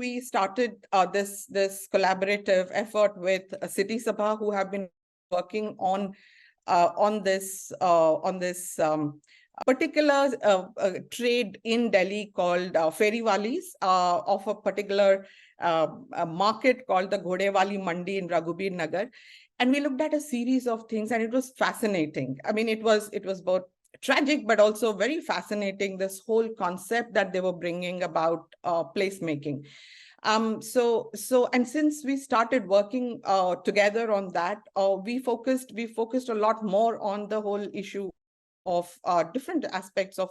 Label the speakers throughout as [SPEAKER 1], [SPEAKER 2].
[SPEAKER 1] we started this collaborative effort with City Sabha, who have been working on this particular trade in Delhi called Feriwalis of a particular a market called the Ghodewali Mandi in Raghubir Nagar. And we looked at a series of things, and it was fascinating. I mean, it was both tragic, but also very fascinating, this whole concept that they were bringing about placemaking. And since we started working together on that, we focused a lot more on the whole issue of different aspects of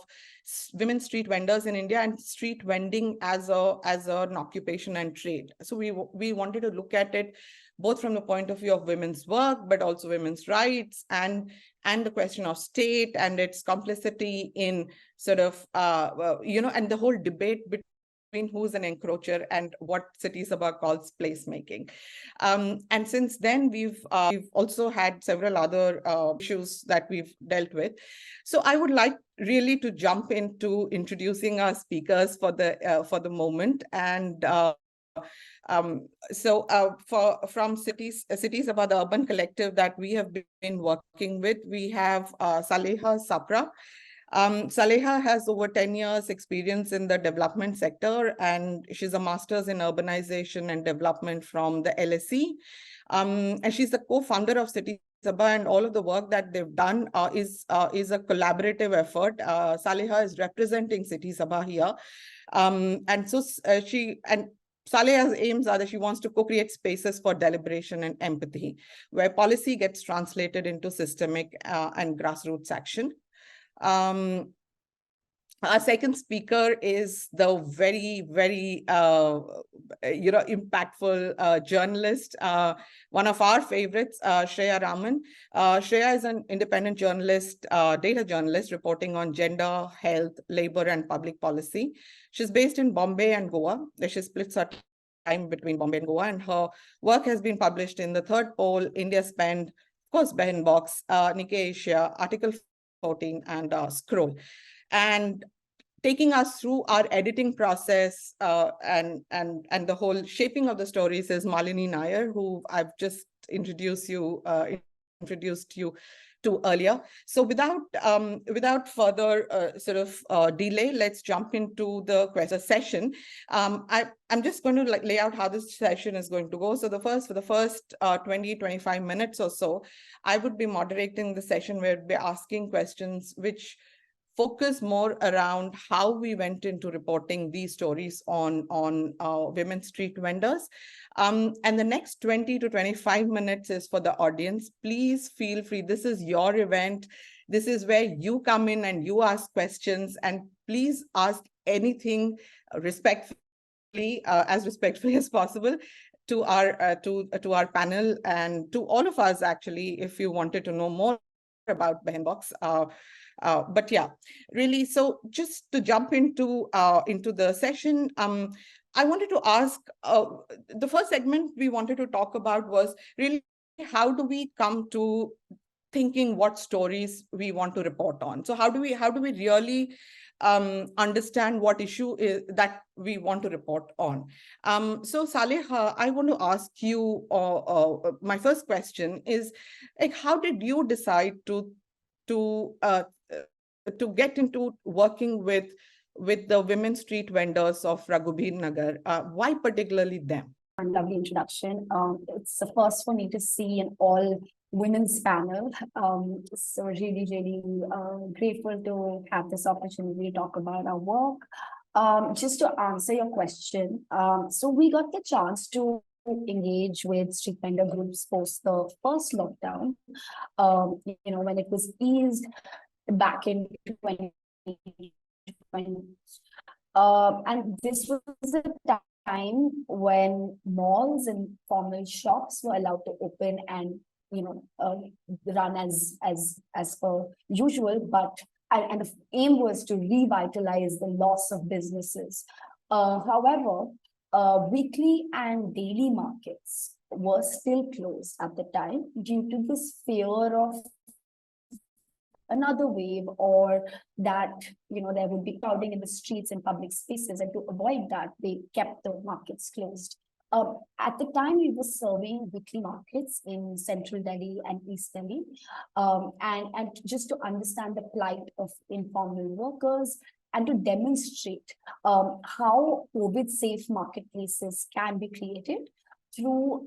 [SPEAKER 1] women street vendors in India and street vending as an occupation and trade. So we wanted to look at it both from the point of view of women's work, but also women's rights, and the question of state and its complicity in sort of and the whole debate between who's an encroacher and what City Sabha calls placemaking. And since then, we've also had several other issues that we've dealt with. So I would like really to jump into introducing our speakers for the moment. And from Cities Sabha, the urban collective that we have been working with, we have Saleha Sapra. Saleha has over 10 years experience in the development sector, and she's a master's in urbanization and development from the LSE. And she's the co-founder of City Sabha, and all of the work that they've done is a collaborative effort. Saleha is representing City Sabha here. Saleha's aims are that she wants to co-create spaces for deliberation and empathy, where policy gets translated into systemic and grassroots action. Our second speaker is the very, very, impactful journalist, one of our favorites, Shreya Raman. Shreya is an independent journalist, data journalist, reporting on gender, health, labor, and public policy. She's based in Bombay and Goa. She splits her time between Bombay and Goa, and her work has been published in The Third Pole, India Spend, of course, BehanBox, Nikkei Asia, Article 14, and Scroll. And taking us through our editing process and the whole shaping of the stories is Malini Nair, who I've just introduced you to earlier. So without further delay, let's jump into the question session. I'm just going to lay out how this session is going to go. So for the first 20-25 minutes or so, I would be moderating the session where we'll be asking questions which focus more around how we went into reporting these stories on women street vendors. And the next 20 to 25 minutes is for the audience. Please feel free. This is your event. This is where you come in and you ask questions, and please ask anything respectfully, as respectfully as possible, to our panel and to all of us, actually, if you wanted to know more about BehanBox. But yeah, really, so just to jump into the session, I wanted to ask, the first segment we wanted to talk about was really how do we come to thinking what stories we want to report on? So how do we really understand what issue is that we want to report on? So Saleha, I want to ask you, my first question is, like, how did you decide to get into working with the women street vendors of Raghubir Nagar? Why particularly them?
[SPEAKER 2] Lovely introduction. It's a first for me to see an all women's panel. So really, really grateful to have this opportunity to talk about our work. Just to answer your question, so we got the chance to engage with street vendor groups post the first lockdown, when it was eased back in 2020. And this was a time when malls and formal shops were allowed to open and run as per usual, but and the aim was to revitalize the loss of businesses. However, weekly and daily markets were still closed at the time due to this fear of another wave, or that there would be crowding in the streets and public spaces, and to avoid that, they kept the markets closed. At the time, we were serving weekly markets in central Delhi and East Delhi, and just to understand the plight of informal workers and to demonstrate how COVID-safe marketplaces can be created through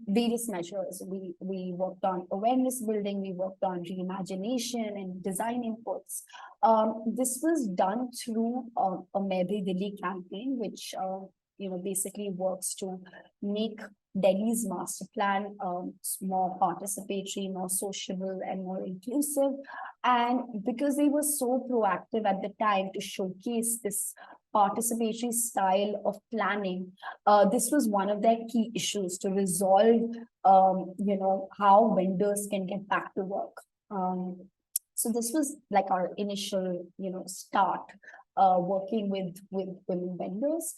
[SPEAKER 2] various measures. We worked on awareness building, we worked on reimagination and design inputs. This was done through a Mehdi Delhi campaign, which basically works to make Delhi's master plan more participatory, more sociable, and more inclusive. And because they were so proactive at the time to showcase this participatory style of planning, this was one of their key issues to resolve, how vendors can get back to work. So this was like our initial, start working with women vendors.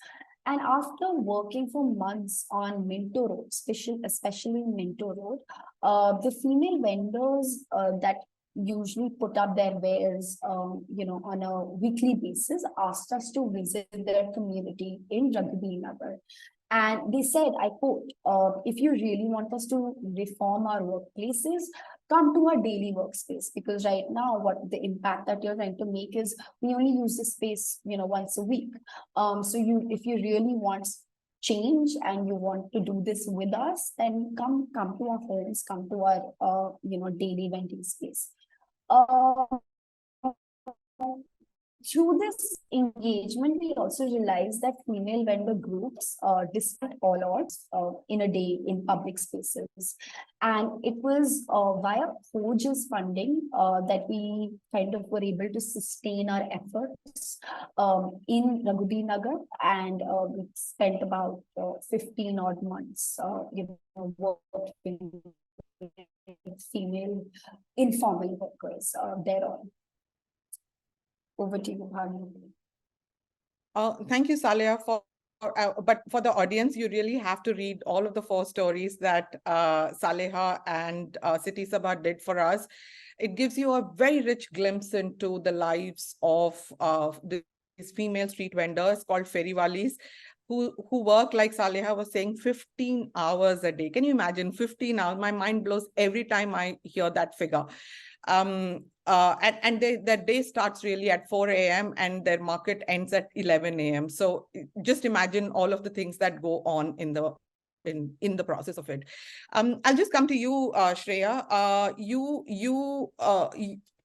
[SPEAKER 2] And after working for months on Minto Road, especially Minto Road, the female vendors that usually put up their wares, on a weekly basis, asked us to visit their community in Ragbi Nagar. And they said, I quote, if you really want us to reform our workplaces, come to our daily workspace, because right now what the impact that you're trying to make is we only use the space, once a week. So if you really want change and you want to do this with us, then come to our homes, come to our daily vending space. Through this engagement, we also realized that female vendor groups dispute all odds in a day in public spaces. And it was via Forge's funding that we kind of were able to sustain our efforts in Raghubi Nagar, and we spent about 15 odd months working with female informal workers thereon. Over to you, Bhanupriya.
[SPEAKER 1] Thank you, Saleha, but for the audience, you really have to read all of the 4 stories that Saleha and City Sabha did for us. It gives you a very rich glimpse into the lives of these female street vendors called Feriwalis, who work, like Saleha was saying, 15 hours a day. Can you imagine 15 hours? My mind blows every time I hear that figure. And their day starts really at 4 a.m. and their market ends at 11 a.m. So just imagine all of the things that go on in the process of it. I'll just come to you, Shreya.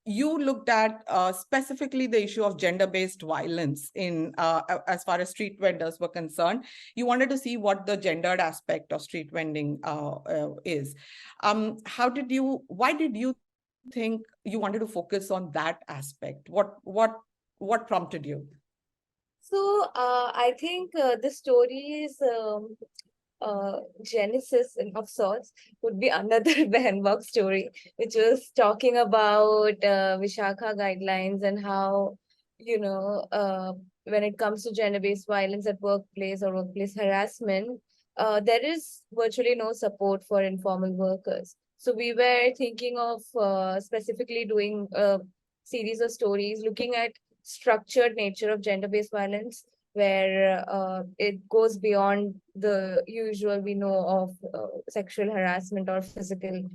[SPEAKER 1] You looked at specifically the issue of gender-based violence in as far as street vendors were concerned. You wanted to see what the gendered aspect of street vending is. Why did you think you wanted to focus on that aspect? What prompted you?
[SPEAKER 3] So I think the story's genesis of sorts would be another BehanBox story, which was talking about Vishakha guidelines and how, when it comes to gender-based violence at workplace or workplace harassment, there is virtually no support for informal workers. So we were thinking of specifically doing a series of stories looking at structured nature of gender-based violence, where it goes beyond the usual we know of sexual harassment or physical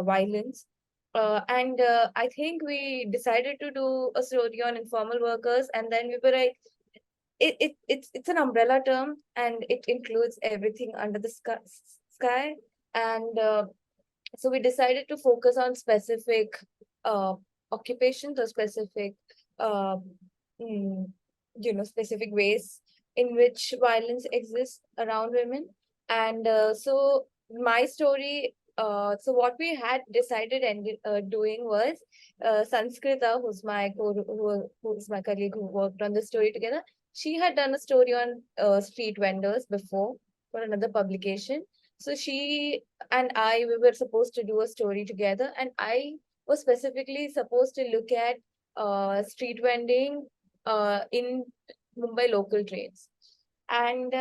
[SPEAKER 3] violence. And I think we decided to do a story on informal workers, and then we were like, it's an umbrella term and it includes everything under the sky. And so we decided to focus on specific occupations or specific, specific ways in which violence exists around women. And so my story, so what we had decided doing was Sanskrita, who's my colleague who worked on the story together. She had done a story on street vendors before for another publication. So she and we were supposed to do a story together, and I was specifically supposed to look at street vending in Mumbai local trains. And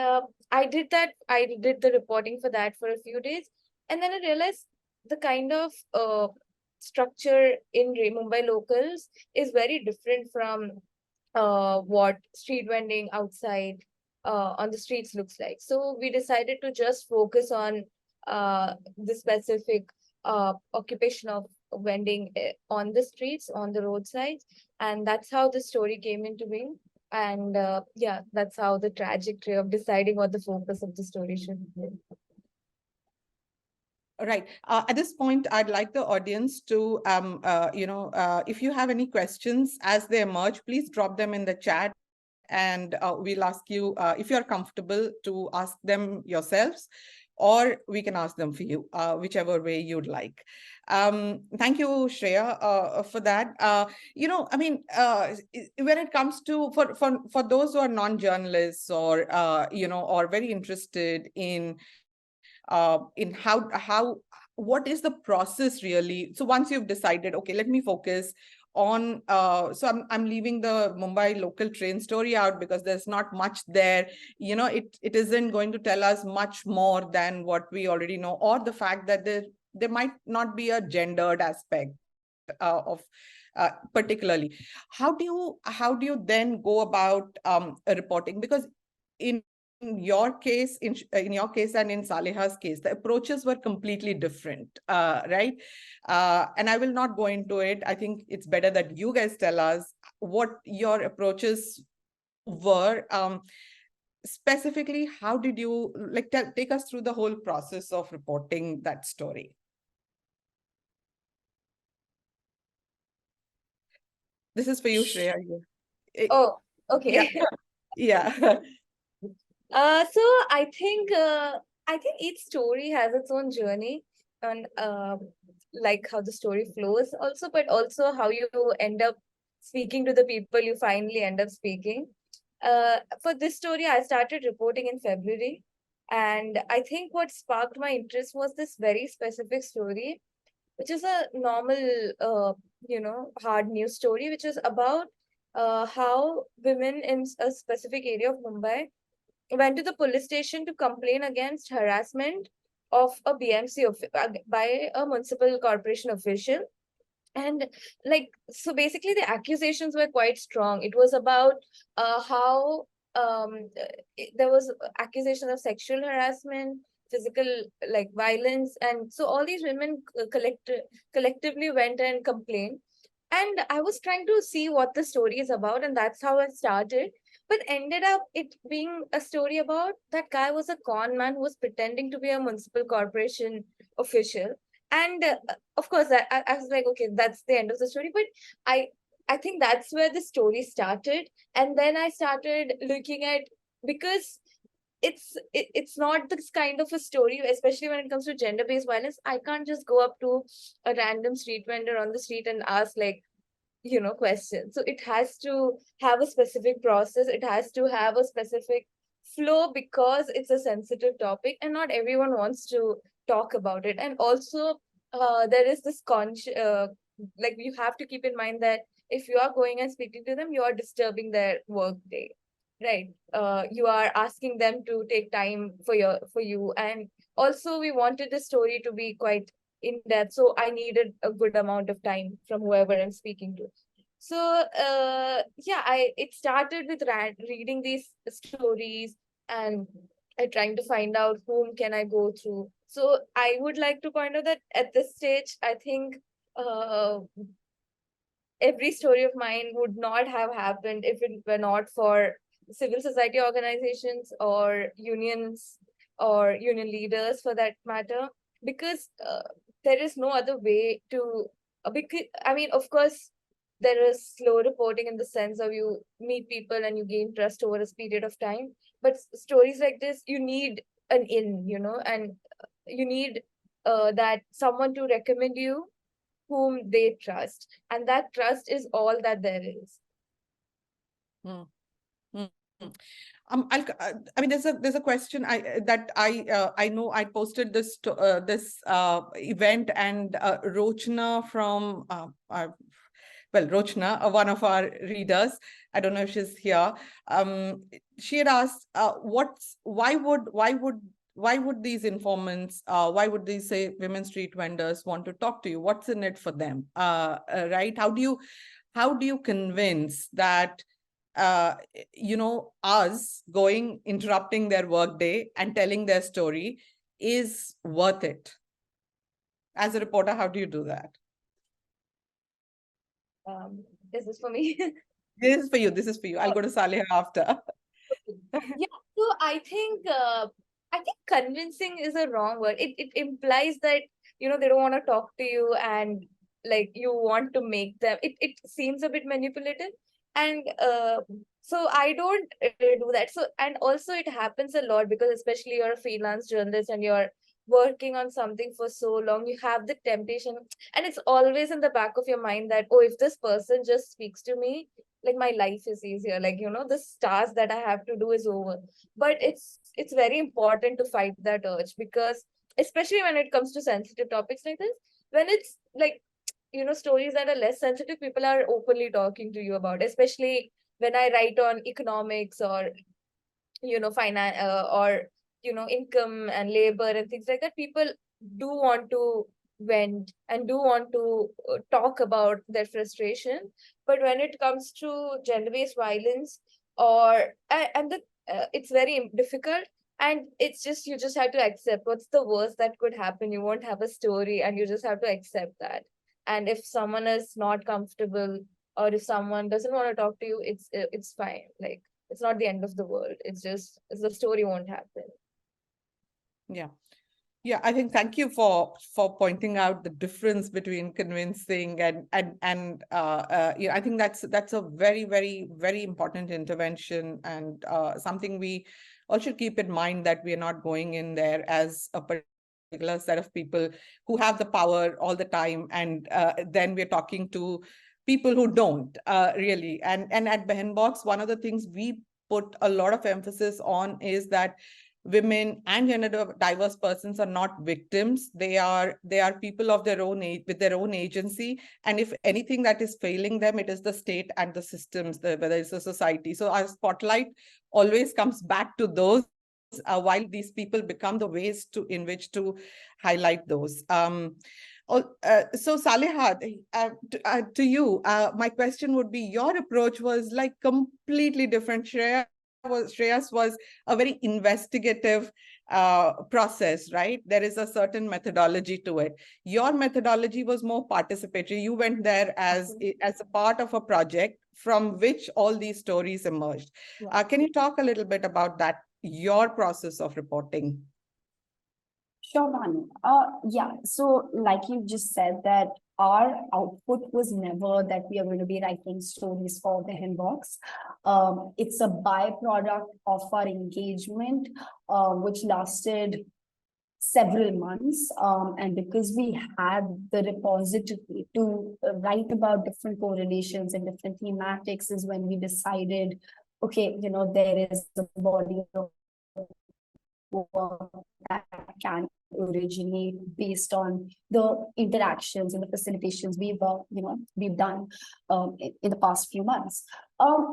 [SPEAKER 3] I did that. I did the reporting for that for a few days. And then I realized the kind of structure in Mumbai locals is very different from what street vending outside on the streets looks like. So we decided to just focus on the specific occupation of vending on the streets, on the roadsides, and that's how the story came into being. And yeah, that's how the trajectory of deciding what the focus of the story should be.
[SPEAKER 1] Right. At this point, I'd like the audience to, if you have any questions as they emerge, please drop them in the chat, and we'll ask you if you're comfortable to ask them yourselves, or we can ask them for you, whichever way you'd like. Thank you, Shreya, for that. When it comes to for those who are non-journalists or or very interested in how what is the process really. So once you've decided, okay, let me focus on so I'm leaving the Mumbai local train story out because there's not much there. It isn't going to tell us much more than what we already know, or the fact that there might not be a gendered aspect of particularly. How do you then go about reporting? Because in your case, in your case and in Saleha's case, the approaches were completely different, right? And I will not go into it. I think it's better that you guys tell us what your approaches were. Specifically, how did you take us through the whole process of reporting that story? This is for you, Shreya.
[SPEAKER 3] Oh, okay.
[SPEAKER 1] Yeah.
[SPEAKER 3] So I think each story has its own journey, and like how the story flows also, but also how you end up speaking to the people you finally end up speaking. For this story, I started reporting in February, and I think what sparked my interest was this very specific story, which is a normal, hard news story, which is about how women in a specific area of Mumbai went to the police station to complain against harassment of a BMC by a municipal corporation official. And so basically the accusations were quite strong. It was about how there was accusation of sexual harassment, physical violence, and so all these women collectively went and complained. And I was trying to see what the story is about, and that's how it started. But ended up it being a story about that guy was a con man who was pretending to be a municipal corporation official. And of course, I was like, okay, that's the end of the story. But I think that's where the story started. And then I started looking at, because it's not this kind of a story, especially when it comes to gender-based violence. I can't just go up to a random street vendor on the street and ask questions. So it has to have a specific process. It has to have a specific flow, because it's a sensitive topic and not everyone wants to talk about it. And also there is this you have to keep in mind that if you are going and speaking to them, you are disturbing their work day, right? You are asking them to take time for you. And also we wanted the story to be quite in depth, so I needed a good amount of time from whoever I'm speaking to. So it started with reading these stories and trying to find out whom can I go through. So I would like to point out that at this stage, I think every story of mine would not have happened if it were not for civil society organizations or unions or union leaders for that matter, because there is no other way to of course there is slow reporting in the sense of you meet people and you gain trust over a period of time, but stories like this, you need an and you need that someone to recommend you whom they trust, and that trust is all that there is.
[SPEAKER 1] Hmm. Hmm. There's a question I know I posted this event, and Rochna from Rochna, one of our readers, I don't know if she's here. She had asked, why would would these informants, why would these, say, women street vendors want to talk to you? What's in it for them? Right? How do you convince that us going, interrupting their workday and telling their story is worth it? As a reporter, how do you do that?
[SPEAKER 3] Is this for me?
[SPEAKER 1] This is for you. This is for you. I'll go to Saleha after.
[SPEAKER 3] Yeah, so I think convincing is a wrong word. It implies that they don't want to talk to you, and like you want to make them. It seems a bit manipulative, and so I don't do that. So, and also it happens a lot because especially you're a freelance journalist and you're working on something for so long, you have the temptation, and it's always in the back of your mind that, oh, if this person just speaks to me, like my life is easier, like the task that I have to do is over. But it's very important to fight that urge, because especially when it comes to sensitive topics like this, when it's like stories that are less sensitive, people are openly talking to you about, especially when I write on economics or finance, or income and labor and things like that. People do want to vent and do want to talk about their frustration. But when it comes to gender-based violence, and it's very difficult, and it's just, you just have to accept what's the worst that could happen. You won't have a story, and you just have to accept that. And if someone is not comfortable, or if someone doesn't want to talk to you, it's fine. Like, it's not the end of the world. It's just, the story won't happen.
[SPEAKER 1] Yeah. Yeah, I think thank you for pointing out the difference between convincing and I think that's a very, very, very important intervention, and something we all should keep in mind, that we are not going in there as a particular set of people who have the power all the time, and then we're talking to people who don't really. And at BehanBox, one of the things we put a lot of emphasis on is that women and gender diverse persons are not victims. They are people of their own age, with their own agency. And if anything that is failing them, it is the state and the systems, whether it's a society. So our spotlight always comes back to those, while these people become the ways in which to highlight those. So Saleha, to you, my question would be, your approach was like completely different. Shreya's was a very investigative process, right? There is a certain methodology to it. Your methodology was more participatory. You went there as a part of a project from which all these stories emerged. Can you talk a little bit about that, your process of reporting?
[SPEAKER 2] Sure, Bhanu. Yeah, so like you just said, that our output was never that we are going to be writing stories for the BehanBox. It's a byproduct of our engagement, which lasted several months. And because we had the repository to write about different correlations and different thematics, is when we decided, okay, there is a body of work that can originate based on the interactions and the facilitations we've done in the past few months.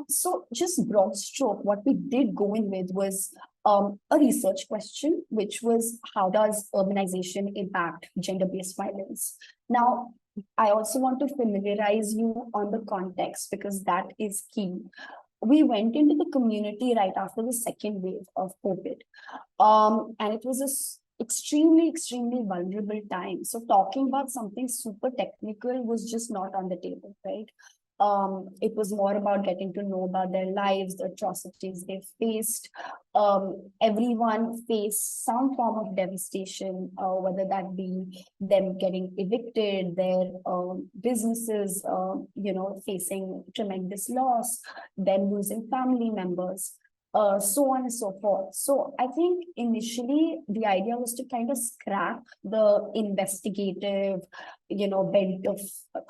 [SPEAKER 2] So just broad stroke, what we did go in with was a research question, which was, how does urbanization impact gender-based violence? Now, I also want to familiarize you on the context, because that is key. We went into the community right after the second wave of COVID. And it was a extremely, extremely vulnerable time. So talking about something super technical was just not on the table, right? It was more about getting to know about their lives, the atrocities they faced. Everyone faced some form of devastation, whether that be them getting evicted, their businesses, facing tremendous loss, then losing family members. So on and so forth. So I think initially the idea was to kind of scrap the investigative, bent of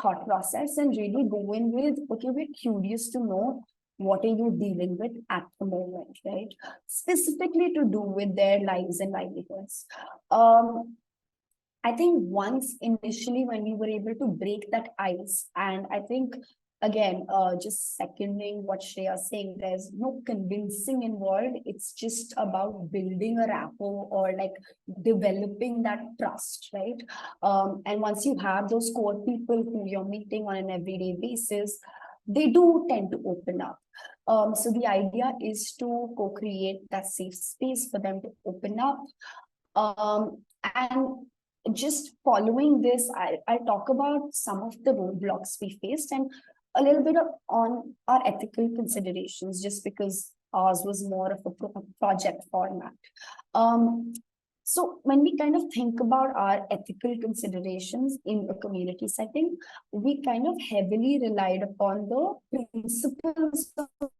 [SPEAKER 2] thought process, and really go in with, okay, we're curious to know, what are you dealing with at the moment, right? Specifically to do with their lives and livelihoods. I think once initially when we were able to break that ice, and I think again, just seconding what Shreya is saying, there's no convincing involved. It's just about building a rapport or like developing that trust, right? And once you have those core people who you're meeting on an everyday basis, they do tend to open up. So the idea is to co-create that safe space for them to open up. And just following this, I'll talk about some of the roadblocks we faced and a little bit on our ethical considerations, just because ours was more of a project format. So when we kind of think about our ethical considerations in a community setting, we kind of heavily relied upon the principles of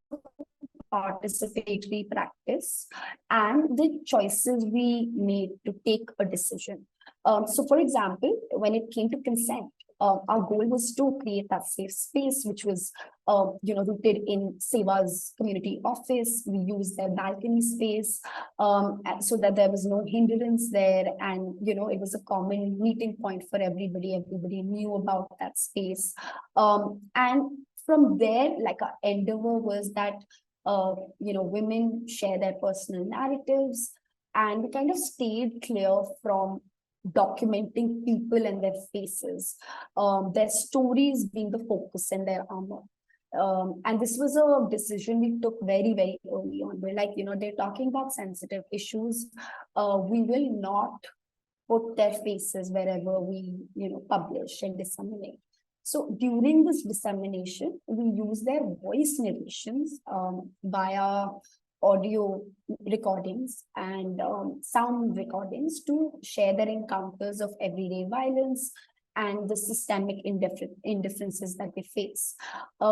[SPEAKER 2] participatory practice and the choices we made to take a decision. So for example, when it came to consent, our goal was to create that safe space, which was, rooted in Seva's community office. We used their balcony space so that there was no hindrance there. And, it was a common meeting point for everybody. Everybody knew about that space. And from there, like our endeavor was that, women share their personal narratives, and we kind of stayed clear from documenting people and their faces, their stories being the focus and their armor. And this was a decision we took very, very early on. We're like, they're talking about sensitive issues. We will not put their faces wherever we, publish and disseminate. So during this dissemination, we use their voice narrations via audio recordings and sound recordings to share their encounters of everyday violence and the systemic indifferences that they face.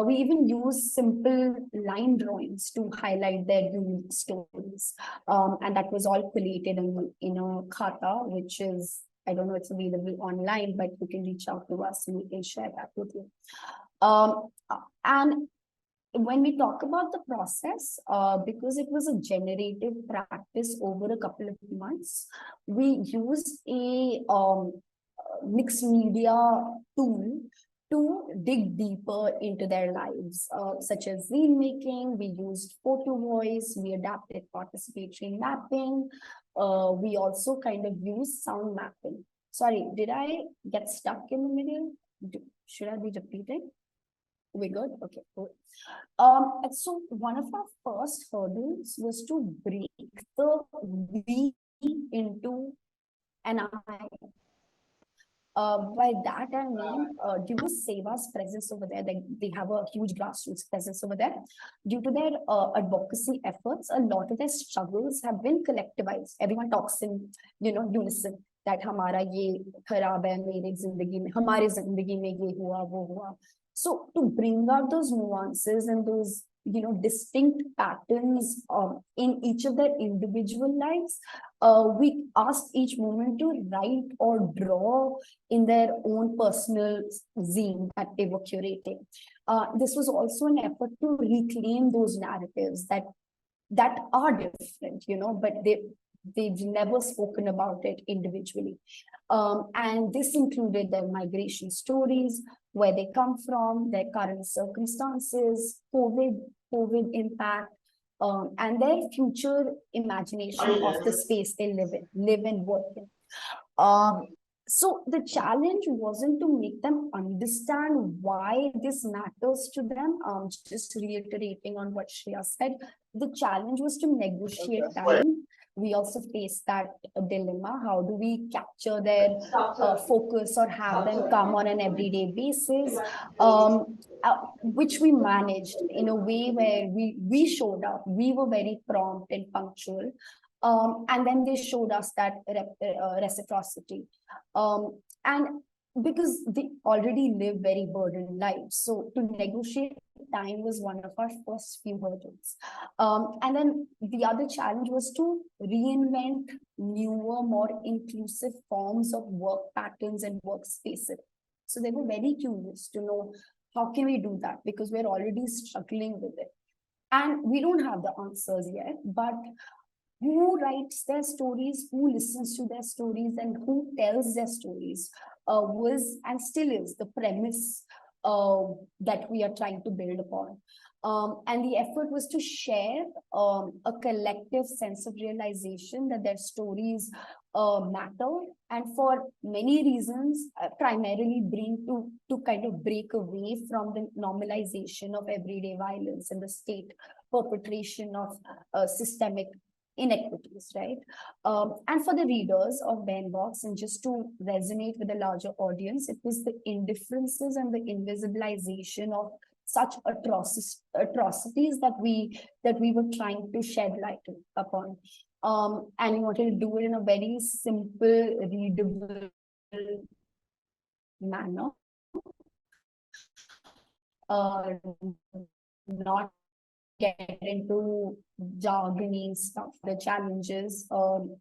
[SPEAKER 2] We even use simple line drawings to highlight their unique stories. And that was all collated in a khata, which is, I don't know, it's available online, but you can reach out to us and we can share that with you. And when we talk about the process, because it was a generative practice over a couple of months, we used a mixed media tool to dig deeper into their lives, such as reel making. We used photo voice, we adapted participatory mapping. We also kind of used sound mapping. Sorry, did I get stuck in the middle? Should I be repeating? We good? Okay, cool. And so one of our first hurdles was to break the we into an I. By that I mean, due to Seva's presence over there, they have a huge grassroots presence over there. Due to their advocacy efforts, a lot of their struggles have been collectivized. Everyone talks in, unison. That हमारा ये खराब है मेरी जिंदगी में, हमारी जिंदगी में ये हुआ वो हुआ. So to bring out those nuances and those, distinct patterns in each of their individual lives, we asked each moment to write or draw in their own personal zine that they were curating. This was also an effort to reclaim those narratives that are different, but they've never spoken about it individually. And this included their migration stories, where they come from, their current circumstances, COVID impact, and their future imagination of the space they live and work in. So the challenge wasn't to make them understand why this matters to them. Just reiterating on what Shreya said, the challenge was to negotiate time. We also faced that dilemma. How do we capture their focus or have them come on an everyday basis, which we managed in a way where we showed up. We were very prompt and punctual. And then they showed us that reciprocity. And because they already live very burdened lives. So to negotiate time was one of our first few hurdles. And then the other challenge was to reinvent newer, more inclusive forms of work patterns and workspaces. So they were very curious to know, how can we do that? Because we're already struggling with it. And we don't have the answers yet, but who writes their stories, who listens to their stories, and who tells their stories was and still is the premise that we are trying to build upon. And the effort was to share a collective sense of realization that their stories matter, and for many reasons, primarily to kind of break away from the normalization of everyday violence and the state perpetration of systemic inequities, right? And for the readers of BehanBox, and just to resonate with a larger audience, it was the indifferences and the invisibilization of such atrocities that we were trying to shed light upon. And we wanted to do it in a very simple, readable manner. Not get into jargony stuff. The challenges,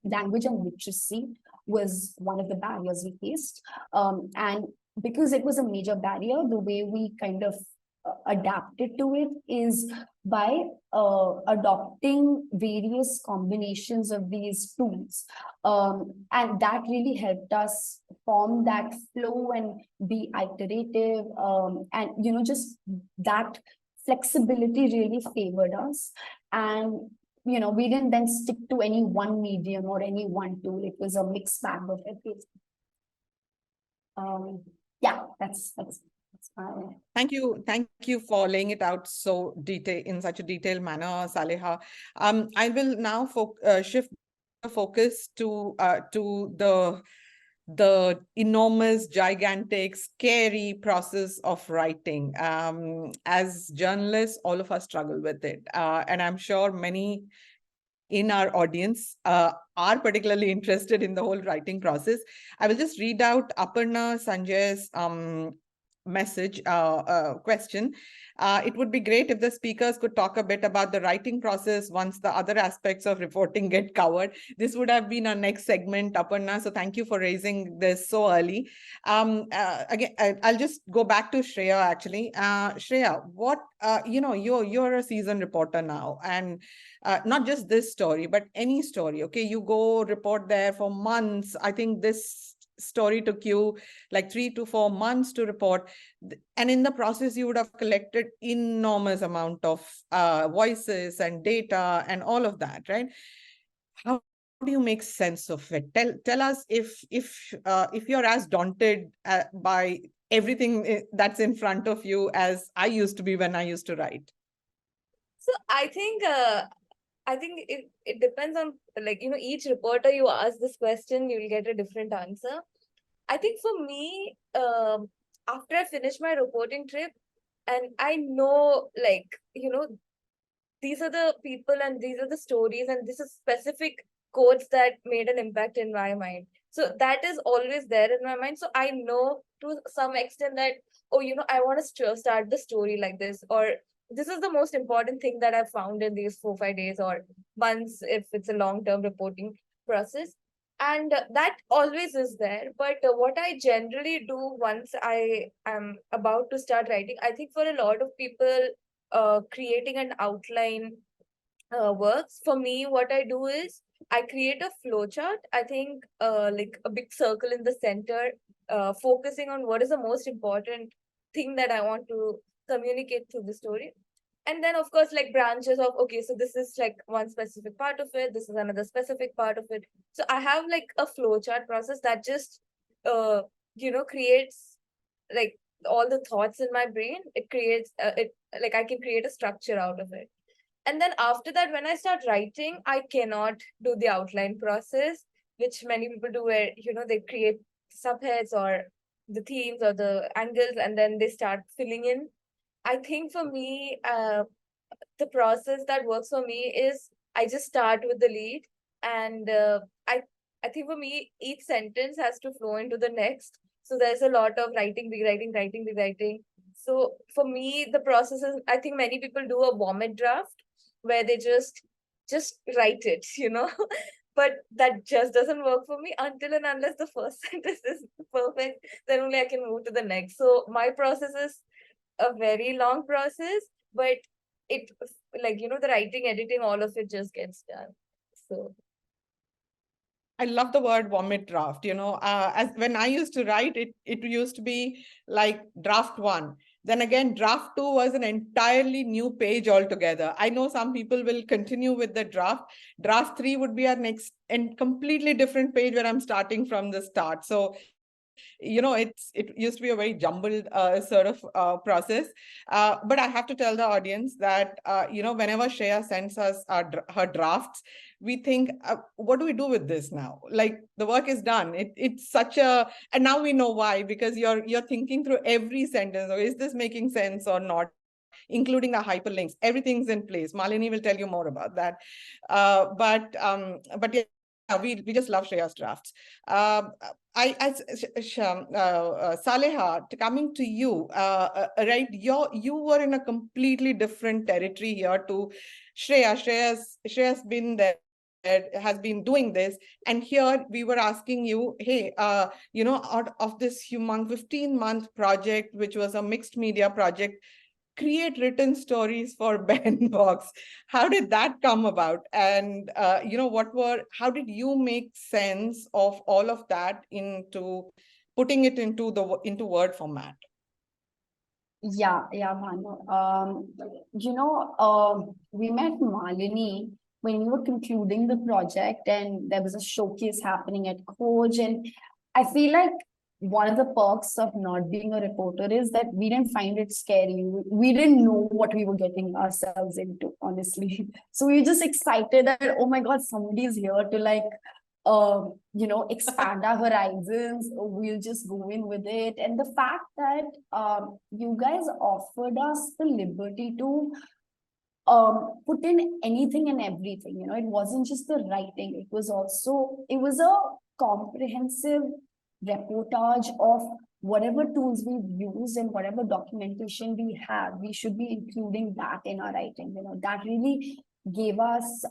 [SPEAKER 2] language and literacy was one of the barriers we faced. And because it was a major barrier, the way we kind of adapted to it is by adopting various combinations of these tools. And that really helped us form that flow and be iterative. And, just that flexibility really favored us. And, we didn't then stick to any one medium or any one tool. It was a mixed bag of everything. Yeah, that's
[SPEAKER 1] Thank you for laying it out so in such a detailed manner, Saleha. I will now shift the focus to the enormous, gigantic, scary process of writing. As journalists, all of us struggle with it, and I'm sure many in our audience are particularly interested in the whole writing process. I will just read out Aparna Sanjay's question. It would be great if the speakers could talk a bit about the writing process once the other aspects of reporting get covered. This would have been our next segment, Aparna. So thank you for raising this so early. Again, I'll just go back to Shreya actually. Shreya, what you're a seasoned reporter now, and not just this story, but any story. Okay, you go report there for months. I think this story took you like 3 to 4 months to report, and in the process you would have collected enormous amount of voices and data and all of that, right? How do you make sense of it? Tell us if you're as daunted by everything that's in front of you as I used to be when I used to write.
[SPEAKER 3] So I think it depends on, like, each reporter you ask this question, you'll get a different answer. I think for me, after I finish my reporting trip, and I know, like, these are the people and these are the stories and this is specific quotes that made an impact in my mind. So that is always there in my mind. So I know to some extent that, oh, I want to start the story like this, or this is the most important thing that I've found in these 4-5 days or months if it's a long-term reporting process. And that always is there. But what I generally do once I am about to start writing, I think for a lot of people, creating an outline works. For me, what I do is I create a flowchart. I think like a big circle in the center, focusing on what is the most important thing that I want to communicate through the story. And then, of course, like branches of, okay, so this is like one specific part of it, this is another specific part of it. So I have like a flowchart process that just, creates like all the thoughts in my brain. It creates it, like I can create a structure out of it. And then after that, when I start writing, I cannot do the outline process, which many people do, where they create subheads or the themes or the angles, and then they start filling in. I think for me, the process that works for me is I just start with the lead, and I think for me each sentence has to flow into the next. So there's a lot of writing, rewriting, writing, rewriting. So for me, the process is, I think many people do a vomit draft where they just write it, but that just doesn't work for me until and unless the first sentence is perfect, then only I can move to the next. So my process is a very long process, but it, like, the writing, editing, all of it just gets done. So
[SPEAKER 1] I love the word vomit draft. As when I used to write it, it used to be like draft 1. Then again, draft 2 was an entirely new page altogether. I know some people will continue with the draft. Draft 3 would be our next and completely different page where I'm starting from the start. So, it used to be a very jumbled sort of process. But I have to tell the audience that, whenever Shreya sends us her drafts, we think, what do we do with this now? Like, the work is done. It's such and now we know why, because you're thinking through every sentence. Is this making sense or not? Including the hyperlinks, everything's in place. Malini will tell you more about that. But yeah, we just love Shreya's drafts. Saleha, coming to you, right? You were in a completely different territory here to Shreya. Shreya's been there, has been doing this, and here we were asking you, hey, out of this 15-month project, which was a mixed media project, create written stories for BehanBox. How did that come about? And how did you make sense of all of that into putting it into word format?
[SPEAKER 2] Yeah, Bhanu. We met Malini when we were concluding the project, and there was a showcase happening at Coach. And I feel like one of the perks of not being a reporter is that we didn't find it scary. We didn't know what we were getting ourselves into, honestly. So we were just excited that, oh my God, somebody's here to expand our horizons. We'll just go in with it. And the fact that you guys offered us the liberty to put in anything and everything. It wasn't just the writing. It was a comprehensive reportage of whatever tools we've used and whatever documentation we have. We should be including that in our writing. That really gave us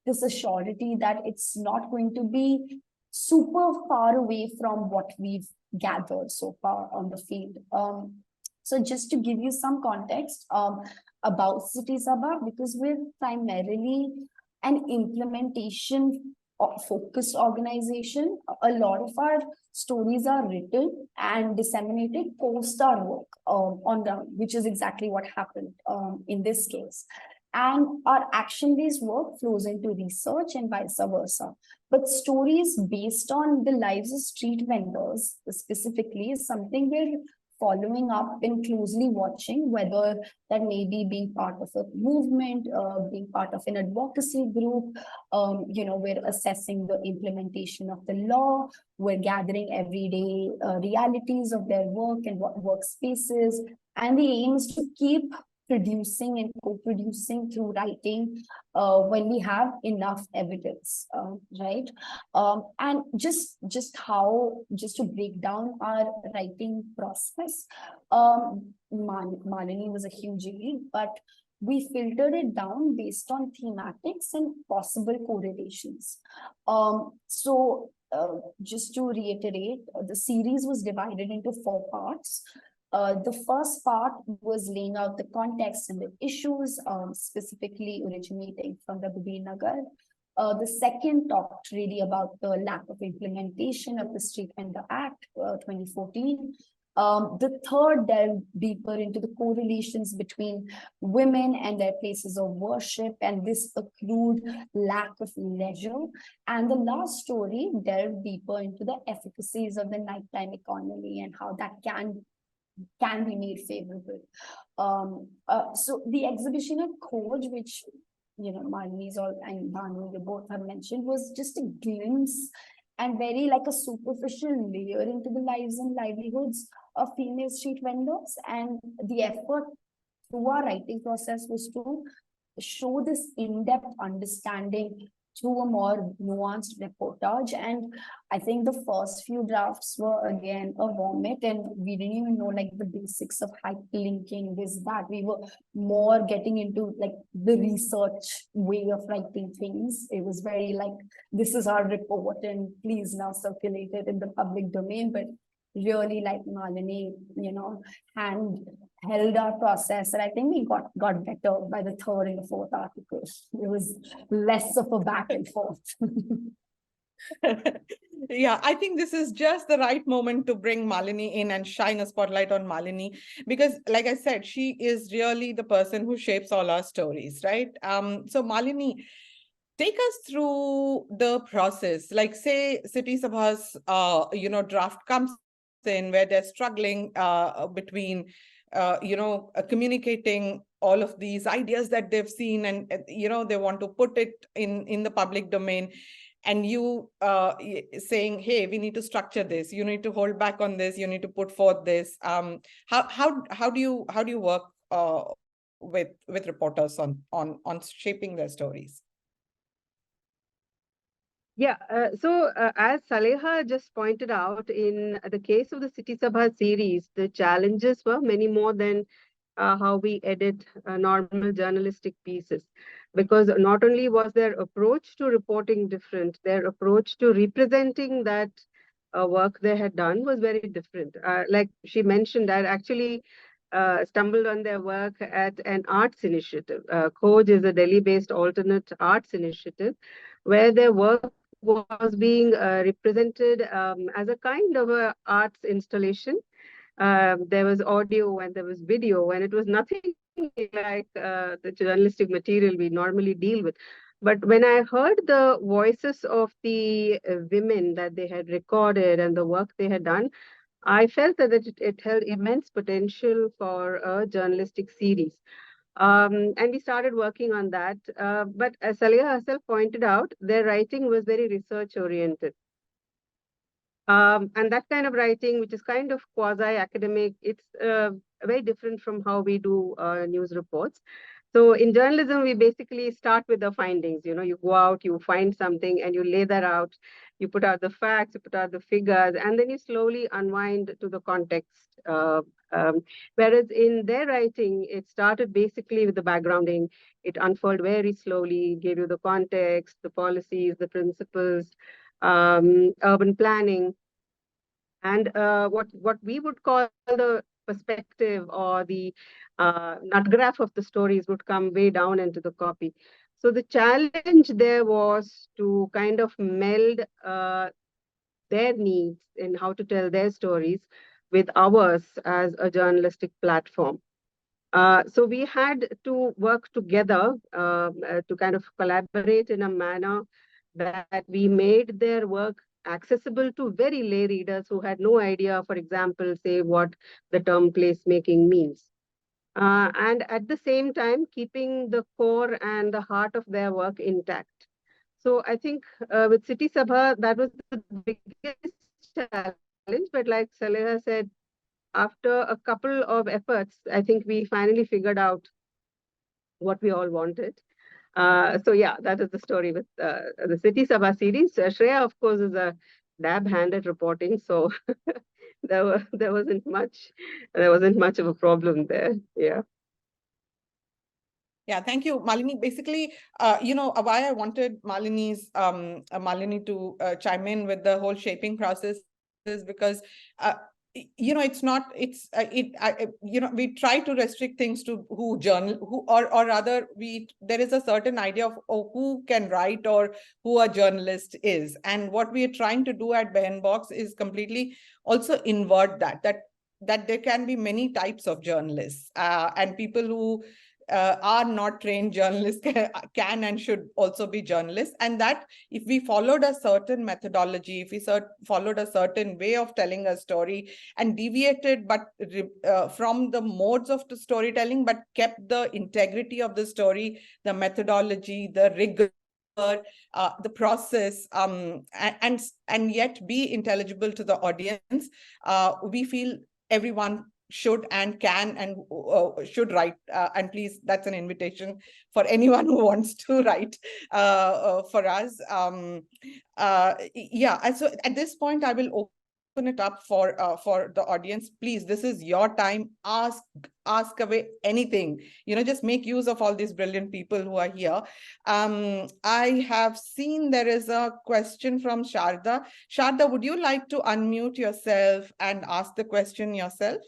[SPEAKER 2] this assurity that it's not going to be super far away from what we've gathered so far on the field. So just to give you some context about City Sabha, because we're primarily an implementation focused organization, a lot of our stories are written and disseminated post our work on ground, which is exactly what happened in this case. And our action-based work flows into research and vice versa. But stories based on the lives of street vendors specifically is something we're following up and closely watching, whether that may be being part of a movement, being part of an advocacy group. We're assessing the implementation of the law. We're gathering everyday realities of their work and workspaces. And the aim is to keep producing and co-producing through writing when we have enough evidence, right? And just to break down our writing process, Malini was a huge lead, but we filtered it down based on thematics and possible correlations. Just to reiterate, the series was divided into 4 parts. The first part was laying out the context and the issues, specifically originating from the Nagar. The second talked really about the lack of implementation of the Street Vendor Act 2014. The third delved deeper into the correlations between women and their places of worship and this accrued lack of leisure. And the last story delved deeper into the efficacies of the nighttime economy and how that can be made favorable. So the exhibition at Coach, which Malini's and Bhanu, you both have mentioned, was just a glimpse and very like a superficial layer into the lives and livelihoods of female street vendors. And the effort through our writing process was to show this in-depth understanding through a more nuanced reportage. And I think the first few drafts were again a vomit, and we didn't even know like the basics of hyperlinking, this, that. We were more getting into like the research way of writing things. It was very like, this is our report and please now circulate it in the public domain. But really, like Malini, held our process, and I think we got better by the 3rd and the 4th articles. It was less of a back and forth.
[SPEAKER 1] Yeah, I think this is just the right moment to bring Malini in and shine a spotlight on Malini, because like I said, she is really the person who shapes all our stories, right? So Malini, take us through the process. Like, say City Sabha's draft comes in where they're struggling between communicating all of these ideas that they've seen, and they want to put it in the public domain, and you saying, hey, we need to structure this, you need to hold back on this, you need to put forth this. How do you work with reporters on shaping their stories?
[SPEAKER 4] Yeah, as Saleha just pointed out, in the case of the City Sabha series, the challenges were many more than how we edit normal journalistic pieces. Because not only was their approach to reporting different, their approach to representing that work they had done was very different. Like she mentioned, I actually stumbled on their work at an arts initiative. Khoj is a Delhi-based alternate arts initiative where their work was being represented as a kind of a arts installation. There was audio and there was video, and it was nothing like the journalistic material we normally deal with. But when I heard the voices of the women that they had recorded and the work they had done, I felt that it held immense potential for a journalistic series. And we started working on that. But as Saleha herself pointed out, their writing was very research oriented. And that kind of writing, which is kind of quasi-academic, it's very different from how we do news reports. So in journalism, we basically start with the findings. You go out, you find something, and you lay that out. You put out the facts, you put out the figures, and then you slowly unwind to the context. Whereas in their writing, it started basically with the backgrounding. It unfolded very slowly, gave you the context, the policies, the principles, urban planning, and what we would call the perspective or the nut graph of the stories would come way down into the copy. So the challenge there was to kind of meld their needs in how to tell their stories with ours as a journalistic platform. So we had to work together to kind of collaborate in a manner that we made their work accessible to very lay readers who had no idea, for example, say what the term placemaking means. And at the same time, keeping the core and the heart of their work intact. So I think with City Sabha, that was the biggest challenge. But like Saleha said, after a couple of efforts, I think we finally figured out what we all wanted. So yeah, that is the story with the City Sabha series. Shreya, of course, is a dab hand at reporting, so there wasn't much of a problem there. Yeah.
[SPEAKER 1] Yeah, thank you, Malini. Basically, why I wanted Malini to chime in with the whole shaping process is because it's not, it's we try to restrict things to or rather there is a certain idea of who can write or who a journalist is, and what we are trying to do at BehanBox is completely also invert that there can be many types of journalists, and people who are not trained journalists can and should also be journalists, and that if we followed a certain methodology, if we followed a certain way of telling a story and deviated but from the modes of the storytelling, but kept the integrity of the story, the methodology, the rigor, the process, and yet be intelligible to the audience, we feel everyone should and can and should write. And please, that's an invitation for anyone who wants to write for us. Yeah, and so at this point, I will open it up for the audience. Please, this is your time. Ask away anything. Just make use of all these brilliant people who are here. I have seen there is a question from Sharda. Sharda, would you like to unmute yourself and ask the question yourself?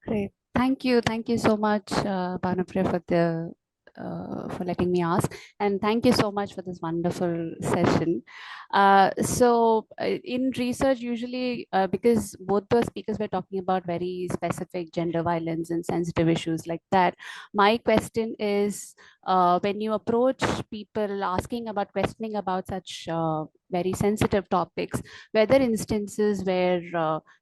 [SPEAKER 5] Great. Thank you. Thank you so much, Bhanupriya, for the for letting me ask. And thank you so much for this wonderful session. In research, usually, because both the speakers were talking about very specific gender violence and sensitive issues like that, my question is, when you approach people asking about, questioning about such very sensitive topics, were there instances where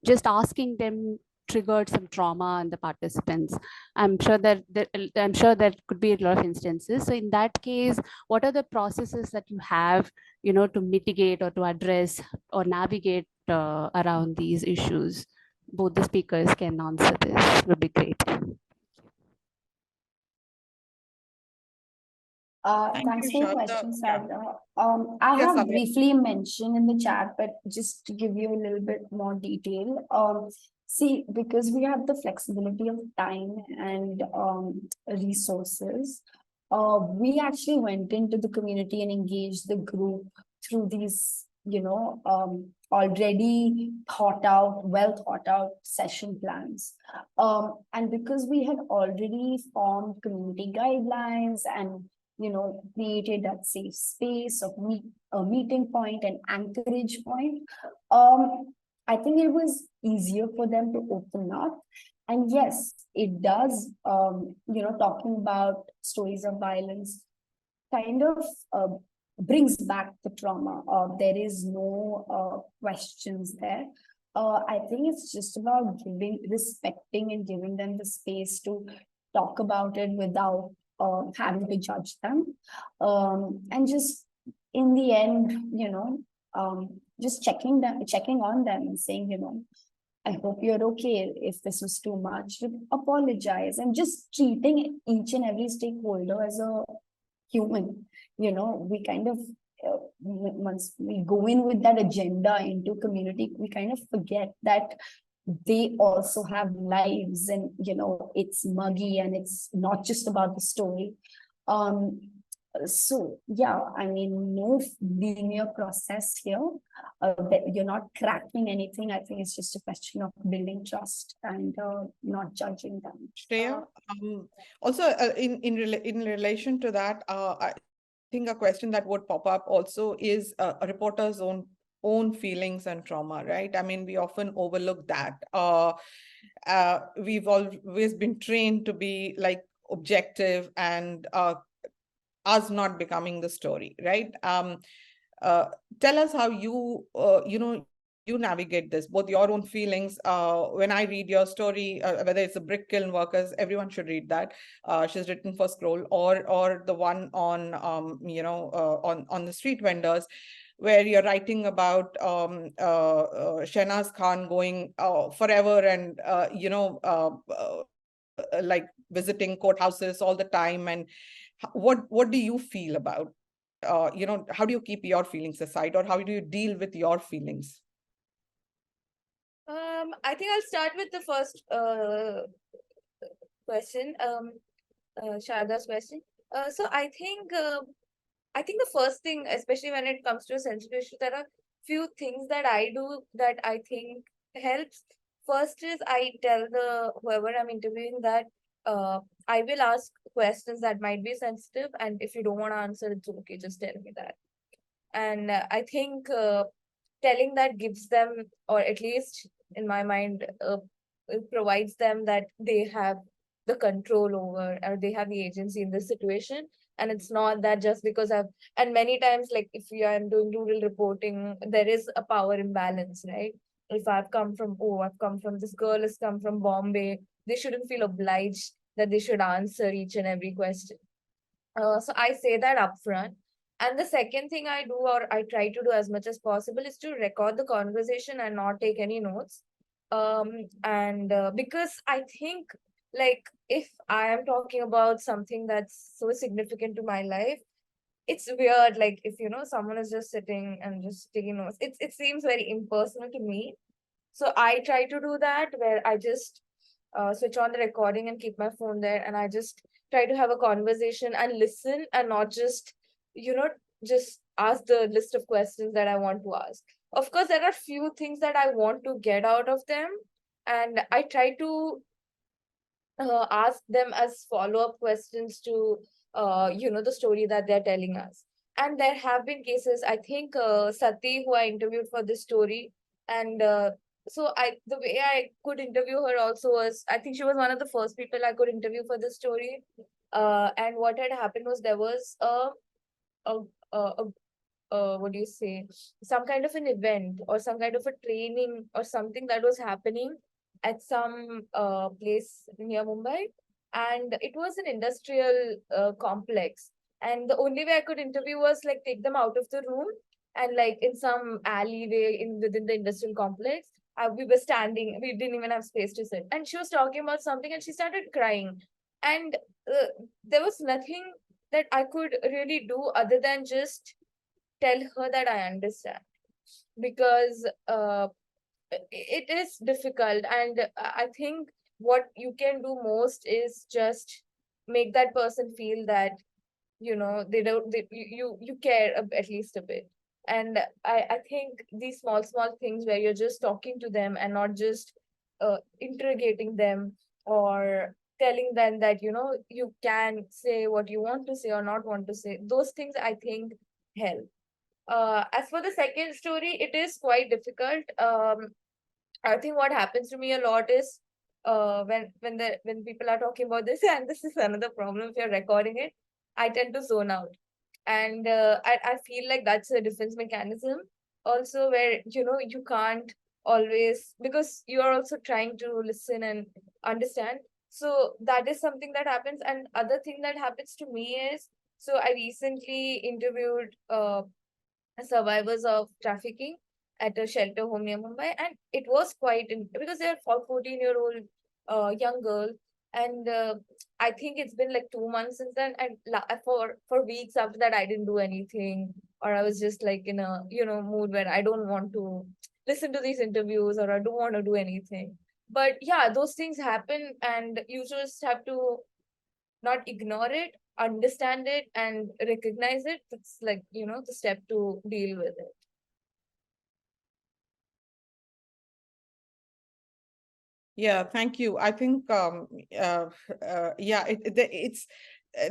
[SPEAKER 5] just asking them triggered some trauma in the participants? I'm sure that there could be a lot of instances. So in that case, what are the processes that you have, to mitigate or to address or navigate around these issues? Both the speakers can answer this. Would be great.
[SPEAKER 1] Thank
[SPEAKER 2] Thanks
[SPEAKER 1] you,
[SPEAKER 2] for your
[SPEAKER 1] Shraddha.
[SPEAKER 2] question,
[SPEAKER 1] Yeah.
[SPEAKER 2] Sadha. I
[SPEAKER 1] Yes,
[SPEAKER 2] have
[SPEAKER 1] Sabha.
[SPEAKER 2] briefly mentioned in the chat, but just to give you a little bit more detail. See, because we have the flexibility of time and resources, we actually went into the community and engaged the group through these, already well thought out session plans. And because we had already formed community guidelines and created that safe space of a meeting point and anchorage point. I think it was easier for them to open up. And yes, it does, talking about stories of violence kind of brings back the trauma. There is no questions there. I think it's just about respecting and giving them the space to talk about it without having to judge them. And just in the end, just checking on them and saying, I hope you're okay. If this was too much, apologize, and just treating each and every stakeholder as a human. We kind of once we go in with that agenda into community, we kind of forget that they also have lives, and it's muggy and it's not just about the story. So yeah, I mean, no linear process here. That you're not cracking anything. I think it's just a question of building trust and not judging them.
[SPEAKER 1] Shreya, also in relation to that, I think a question that would pop up also is a reporter's own feelings and trauma, right? I mean, we often overlook that. We've always been trained to be like objective and us not becoming the story, right? Tell us how you you navigate this, both your own feelings. When I read your story, whether it's the brick kiln workers, everyone should read that. She's written for Scroll, or the one on on the street vendors, where you're writing about Shehnaz Khan going forever and like visiting courthouses all the time. And what do you feel about how do you keep your feelings aside, or how do you deal with your feelings?
[SPEAKER 3] I think I'll start with the first question, Sharda's question. So I think the first thing, especially when it comes to a sensitive issue, there are few things that I do that I think helps. First is I tell whoever I'm interviewing that I will ask questions that might be sensitive, and if you don't want to answer, it's okay, just tell me that. And I think telling that gives them, or at least in my mind, it provides them that they have the control over, or they have the agency in this situation. And it's not that just because and many times, like if I'm doing rural reporting, there is a power imbalance, right? If I've come from, this girl has come from Bombay, they shouldn't feel obliged that they should answer each and every question. So I say that upfront. And the second thing I do, or I try to do as much as possible, is to record the conversation and not take any notes. And because I think, like, if I am talking about something that's so significant to my life, it's weird. Like, if someone is just sitting and just taking notes, it seems very impersonal to me. So I try to do that, where I just switch on the recording and keep my phone there, and I just try to have a conversation and listen, and not just just ask the list of questions that I want to ask. Of course, there are few things that I want to get out of them, and I try to ask them as follow-up questions to the story that they're telling us. And there have been cases, I think Sati, who I interviewed for this story, and the way I could interview her also was, I think she was one of the first people I could interview for this story. And what had happened was there was a, a what do you say, some kind of an event or some kind of a training or something that was happening at some place near Mumbai, and it was an industrial complex. And the only way I could interview was like take them out of the room and like in some alleyway in within the industrial complex. We were standing, we didn't even have space to sit, and she was talking about something and she started crying, and there was nothing that I could really do other than just tell her that I understand, because it is difficult, and I think what you can do most is just make that person feel that they don't you care at least a bit. And I think these small things where you're just talking to them and not just interrogating them or telling them that you can say what you want to say or not want to say, those things I think help. As for the second story, it is quite difficult. I think what happens to me a lot is when people are talking about this, and this is another problem if you're recording it, I tend to zone out. And I feel like that's a defense mechanism also, where you can't always, because you are also trying to listen and understand. So that is something that happens. And other thing that happens to me is, so I recently interviewed survivors of trafficking at a shelter home near Mumbai, and it was because they're 14-year-old young girl, and I think it's been like 2 months since then, and for weeks after that, I didn't do anything, or I was just like in a mood where I don't want to listen to these interviews or I don't want to do anything. But yeah, those things happen, and you just have to not ignore it, understand it, and recognize it. It's like, the step to deal with it.
[SPEAKER 1] Yeah, thank you. I think, yeah, it's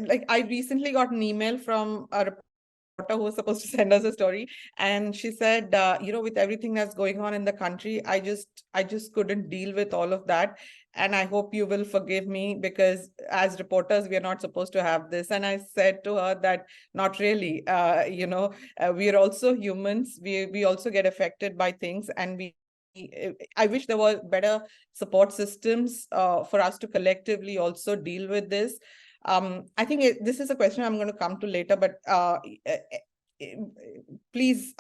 [SPEAKER 1] like I recently got an email from a reporter who was supposed to send us a story, and she said, with everything that's going on in the country, I just couldn't deal with all of that, and I hope you will forgive me, because as reporters, we are not supposed to have this. And I said to her that not really. We are also humans. We also get affected by things, and I wish there were better support systems for us to collectively also deal with this. I think this is a question I'm going to come to later, but please,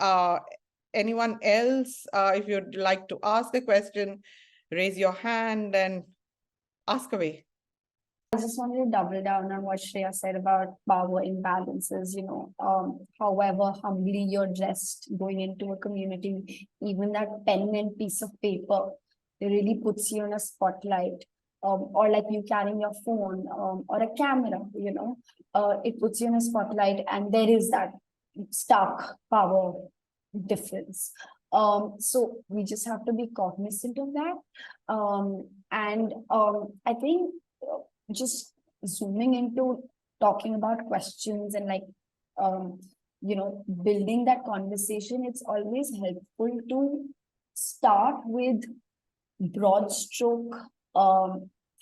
[SPEAKER 1] anyone else, if you'd like to ask a question, raise your hand and ask away.
[SPEAKER 2] I just wanted to double down on what Shreya said about power imbalances, however humbly you're dressed going into a community, even that pen and piece of paper, it really puts you in a spotlight. Or like you carrying your phone or a camera, it puts you in a spotlight, and there is that stark power difference. So we just have to be cognizant of that. And I think just zooming into talking about questions and building that conversation, it's always helpful to start with broad stroke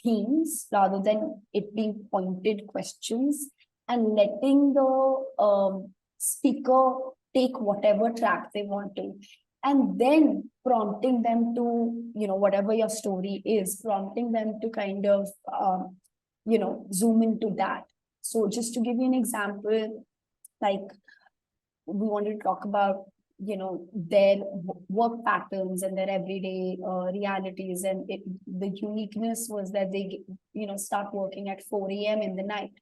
[SPEAKER 2] themes rather than it being pointed questions, and letting the speaker take whatever track they want to, and then prompting them to, whatever your story is, prompting them to kind of zoom into that. So just to give you an example, like we wanted to talk about their work patterns and their everyday realities, and the uniqueness was that they start working at 4 a.m. in the night,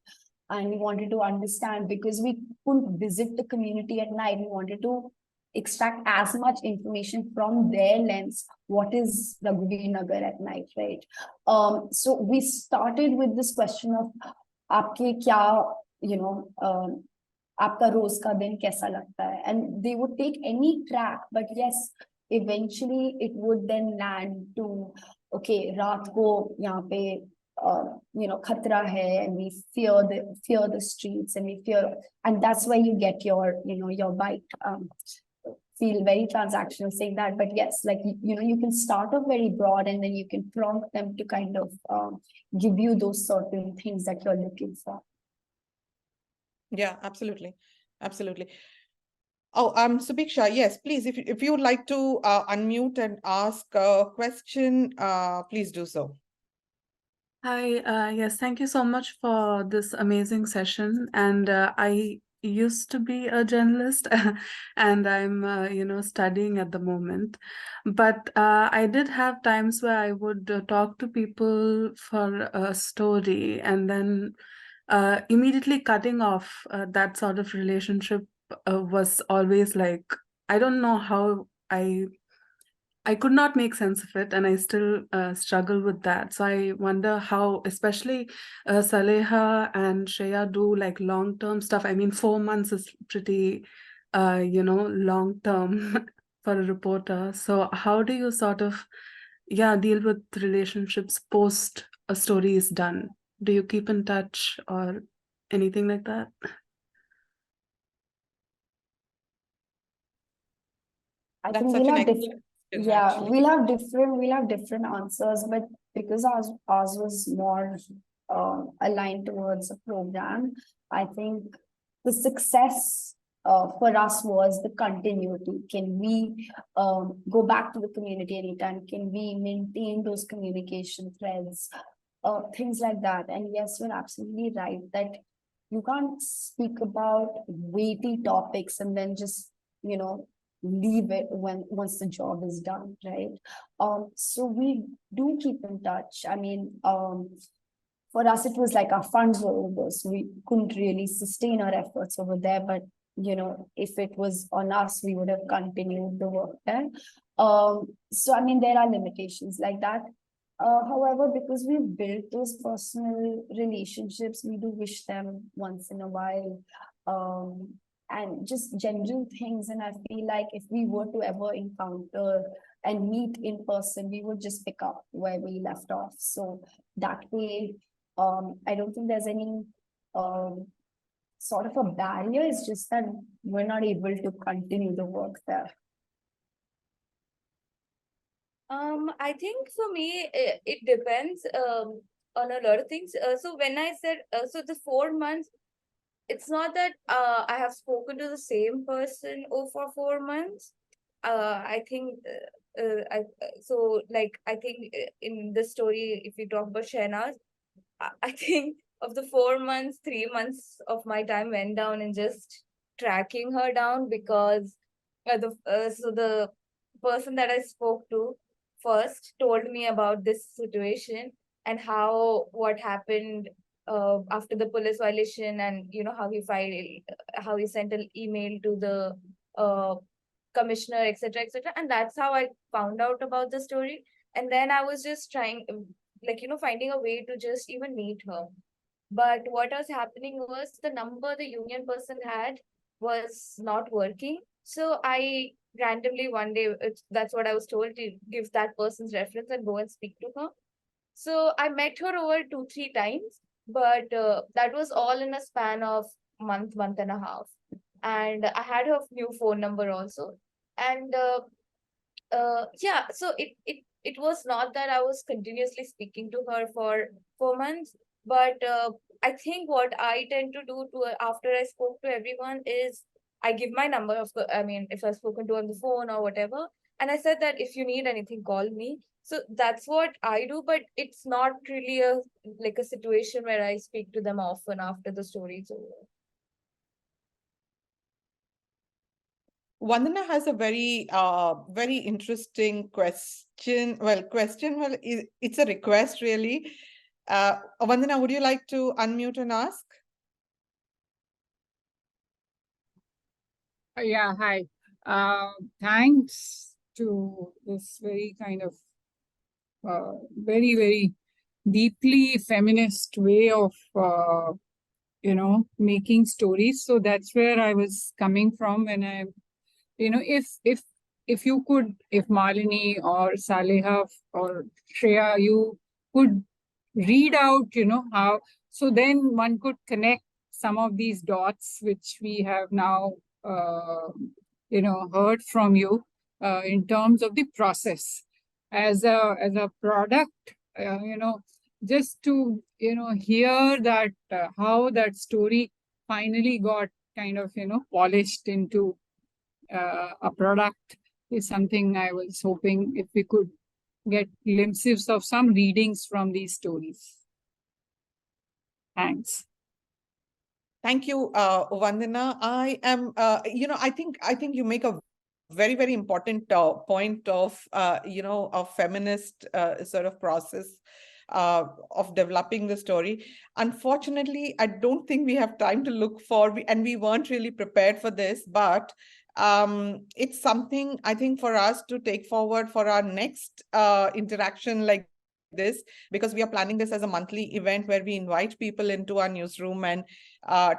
[SPEAKER 2] and we wanted to understand, because we couldn't visit the community at night, we wanted to extract as much information from their lens, what is Raghuveer Nagar at night, right? So we started with this question of aapke kya, आपका रोज का दिन कैसा लगता है, and they would take any track, but yes, eventually it would then land to, okay, रात को यहाँ पे khatra hai, and we fear the streets, and we fear, and that's where you get your, your bite. Feel very transactional saying that, but yes, like, you can start off very broad, and then you can prompt them to kind of give you those certain things that you're looking for.
[SPEAKER 1] Yeah, absolutely. Absolutely. Oh, Subiksha, yes, please, if you would like to unmute and ask a question, please do so.
[SPEAKER 6] Hi, yes, thank you so much for this amazing session. And I used to be a journalist and I'm, studying at the moment. But I did have times where I would talk to people for a story and then immediately cutting off that sort of relationship was always like, I don't know how I could not make sense of it, and I still struggle with that. So I wonder how, especially Saleha and Shreya do like long-term stuff. I mean, 4 months is pretty, long-term for a reporter. So how do you sort of, deal with relationships post a story is done? Do you keep in touch or anything like that?
[SPEAKER 2] I
[SPEAKER 1] That's
[SPEAKER 2] think
[SPEAKER 1] such
[SPEAKER 2] we'll
[SPEAKER 1] an
[SPEAKER 2] have
[SPEAKER 1] excellent question,
[SPEAKER 2] yeah,
[SPEAKER 1] actually.
[SPEAKER 2] we'll have different answers, but because ours was more aligned towards a program, I think the success for us was the continuity. Can we go back to the community anytime? Can we maintain those communication threads? Things like that. And yes, you're absolutely right that you can't speak about weighty topics and then just, leave it once the job is done, right? So we do keep in touch. I mean, for us, it was like our funds were over, so we couldn't really sustain our efforts over there. But if it was on us, we would have continued the work there. So I mean, there are limitations like that. However, because we've built those personal relationships, we do wish them once in a while. And just general things. And I feel like if we were to ever encounter and meet in person, we would just pick up where we left off. So that way, I don't think there's any sort of a barrier. It's just that we're not able to continue the work there.
[SPEAKER 3] I think for me, it depends on a lot of things. So when I said, so the 4 months, it's not that I have spoken to the same person for 4 months. I think I think in the story, if you talk about Shehnaz, I think of the 4 months, 3 months of my time went down in just tracking her down, because the person that I spoke to first told me about this situation and what happened after the police violation, and how he sent an email to the commissioner, etc., and that's how I found out about the story. And then I was just trying, finding a way to just even meet her. But what was happening was the number the union person had was not working. So I randomly one day, that's what I was told, to give that person's reference and go and speak to her. So I met her over 2-3 times, but that was all in a span of month and a half. And I had her new phone number also. And so it was not that I was continuously speaking to her for 4 months, but I think what I tend to do after I spoke to everyone is I give my number if I've spoken to on the phone or whatever, and I said that if you need anything, call me. So that's what I do, but it's not really a situation where I speak to them often after the story is over.
[SPEAKER 1] Vandana has a very interesting question. Well, it's a request, really. Vandana, would you like to unmute and ask?
[SPEAKER 7] Yeah, hi. Thanks to this very kind of very, very deeply feminist way of, making stories. So that's where I was coming from when if you could, if Malini or Saleha or Shreya, you could read out, how, so then one could connect some of these dots, which we have now, heard from you, in terms of the process as a product, just to, hear that, how that story finally got kind of, polished into a product is something I was hoping if we could get glimpses of some readings from these stories. Thanks.
[SPEAKER 1] Thank you, Vandana. I am, I think you make a very, very important point of, of feminist sort of process of developing the story. Unfortunately, I don't think we have time to look for, and we weren't really prepared for this, but it's something I think for us to take forward for our next interaction like this, because we are planning this as a monthly event where we invite people into our newsroom and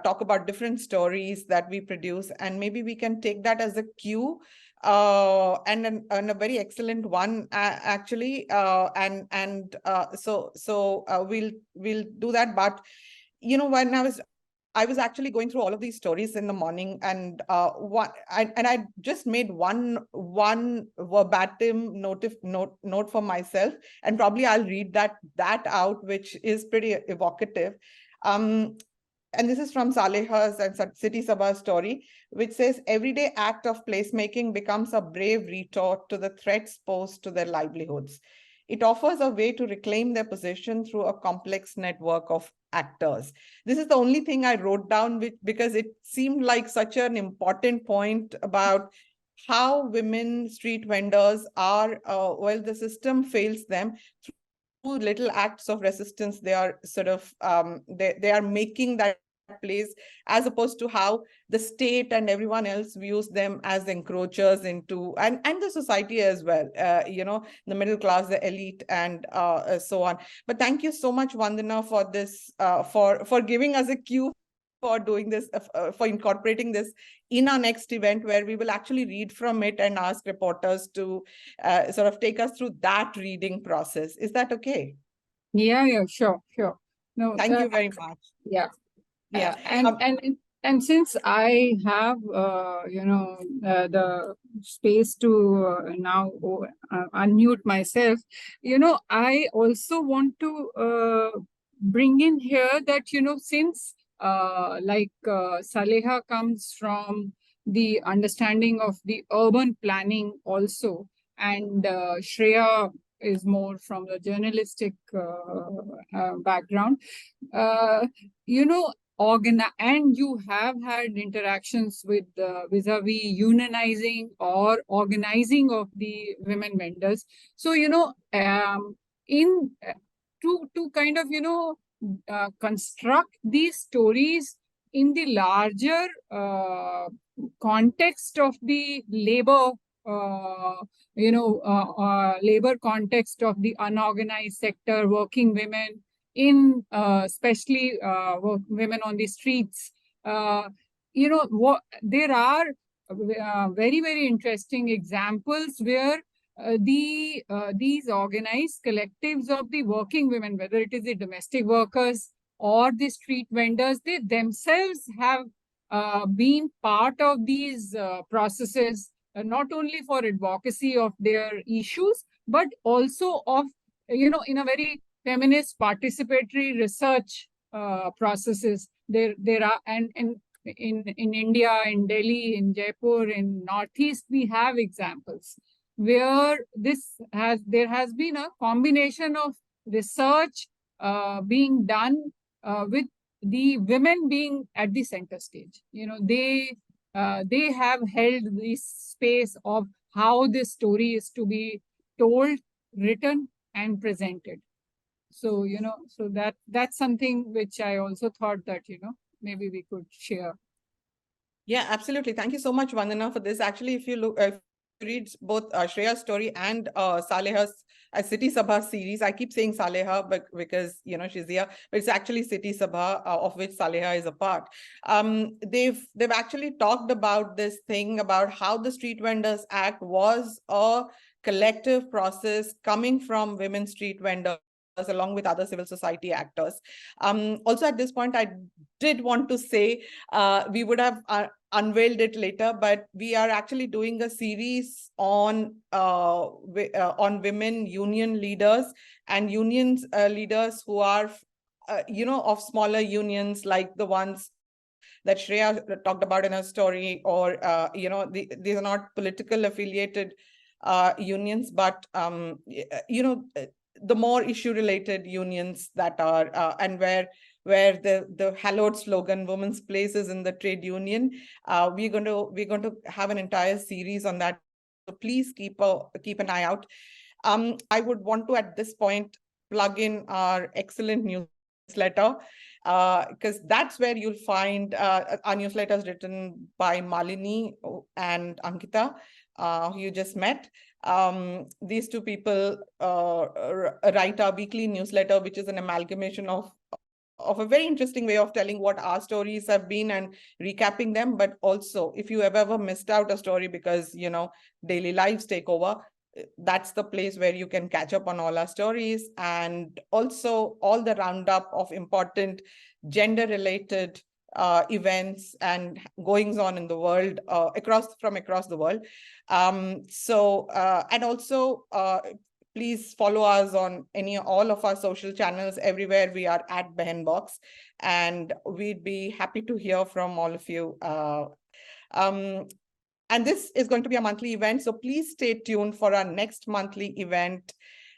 [SPEAKER 1] talk about different stories that we produce, and maybe we can take that as a cue, and a very excellent one, actually, so we'll do that. But when I was actually going through all of these stories in the morning, and I just made one verbatim note for myself, and probably I'll read that out, which is pretty evocative. And this is from Saleha's and City Sabha story, which says, everyday act of placemaking becomes a brave retort to the threats posed to their livelihoods. It offers a way to reclaim their position through a complex network of actors. This is the only thing I wrote down, because it seemed like such an important point about how women street vendors are, well, the system fails them. Through little acts of resistance, they are sort of, they are making that place, as opposed to how the state and everyone else views them as encroachers into, and the society as well, the middle class, the elite, and so on. But thank you so much, Vandana, for this, for giving us a cue for doing this, for incorporating this in our next event, where we will actually read from it and ask reporters to sort of take us through that reading process. Is that okay?
[SPEAKER 7] Yeah, sure. No,
[SPEAKER 1] thank you very much.
[SPEAKER 7] Yeah.
[SPEAKER 1] Yeah.
[SPEAKER 7] And since I have, the space to now unmute myself, I also want to bring in here that, since Saleha comes from the understanding of the urban planning also, and Shreya is more from the journalistic background, and you have had interactions with vis-a-vis unionizing or organizing of the women vendors. So, in to kind of, construct these stories in the larger context of the labor, labor context of the unorganized sector, working women, in especially women on the streets. There are very, very interesting examples where these organized collectives of the working women, whether it is the domestic workers or the street vendors, they themselves have been part of these processes, not only for advocacy of their issues, but also of, in a very feminist participatory research processes. There are, and in India, in Delhi, in Jaipur, in Northeast, we have examples where there has been a combination of research being done with the women being at the center stage. They have held this space of how this story is to be told, written, and presented. So, so that's something which I also thought that, maybe we could share.
[SPEAKER 1] Yeah, absolutely. Thank you so much, Vandana, for this. Actually, if you look, read both Shreya's story and Saleha's City Sabha series. I keep saying Saleha, but because she's here, but it's actually City Sabha, of which Saleha is a part. They've actually talked about this thing about how the Street Vendors Act was a collective process coming from women street vendors along with other civil society actors. Also at this point, I did want to say we would have unveiled it later, but we are actually doing a series on women union leaders and unions leaders who are of smaller unions, like the ones that Shreya talked about in her story, or these are not political affiliated unions, but the more issue related unions that are and where the hallowed slogan "women's place is in the trade union." We're going to have an entire series on that, so please keep an eye out. I would want to at this point plug in our excellent newsletter, because that's where you'll find our newsletters written by Malini and Ankita, who you just met. These two people write our weekly newsletter, which is an amalgamation of a very interesting way of telling what our stories have been and recapping them. But also, if you have ever missed out a story because daily lives take over, that's the place where you can catch up on all our stories, and also all the roundup of important gender related events and goings on in the world, across the world. And also please follow us on all of our social channels. Everywhere we are at BehanBox, and we'd be happy to hear from all of you. And this is going to be a monthly event, so please stay tuned for our next monthly event,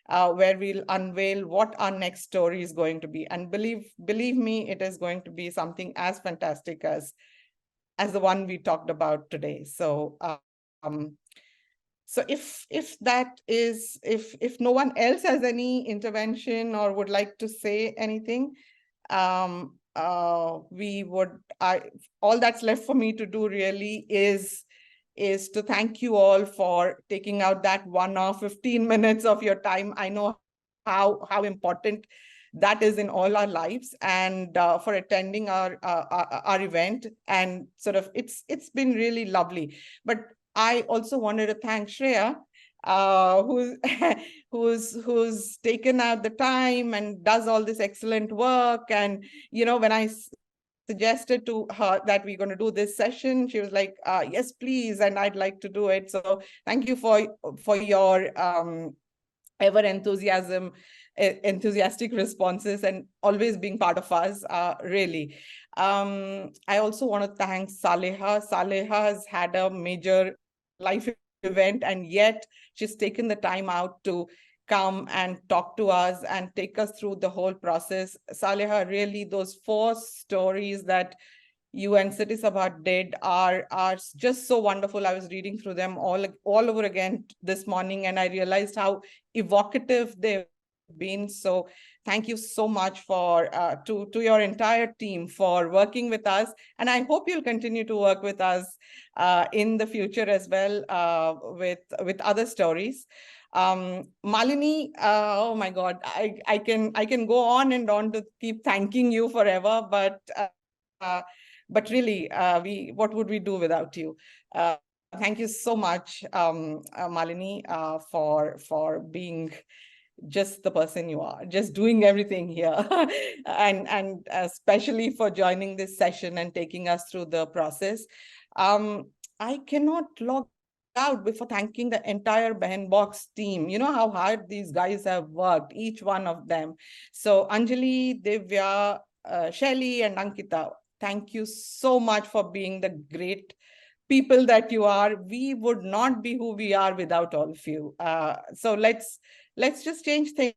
[SPEAKER 1] where we'll unveil what our next story is going to be. And believe me, it is going to be something as fantastic as the one we talked about today. So if no one else has any intervention or would like to say anything, all that's left for me to do really is to thank you all for taking out that 1 hour 15 minutes of your time. I know how important that is in all our lives, and for attending our event. And sort of it's been really lovely. But I also wanted to thank Shreya, who's taken out the time and does all this excellent work. And when I suggested to her that we're going to do this session, she was like, yes, please, and I'd like to do it. So thank you for your ever enthusiastic responses and always being part of us, really. I also want to thank Saleha. Saleha has had a major life event, and yet she's taken the time out to come and talk to us and take us through the whole process. Saleha, really, those 4 stories that you and City Sabha did are just so wonderful. I was reading through them all over again this morning, and I realized how evocative they've been. So thank you so much for to your entire team for working with us, and I hope you'll continue to work with us in the future as well, with other stories. Malini, oh my God, I can go on and on to keep thanking you forever, but really, what would we do without you? Thank you so much, Malini, for being just the person you are, just doing everything here, and especially for joining this session and taking us through the process. I cannot log out before thanking the entire BehanBox team. You know how hard these guys have worked, each one of them. So Anjali, Divya, Shelly, and Ankita, thank you so much for being the great people that you are. We would not be who we are without all of you. So let's just change things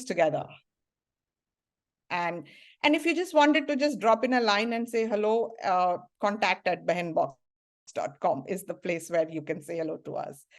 [SPEAKER 1] together. And if you just wanted to just drop in a line and say hello, contact@behanbox.com is the place where you can say hello to us.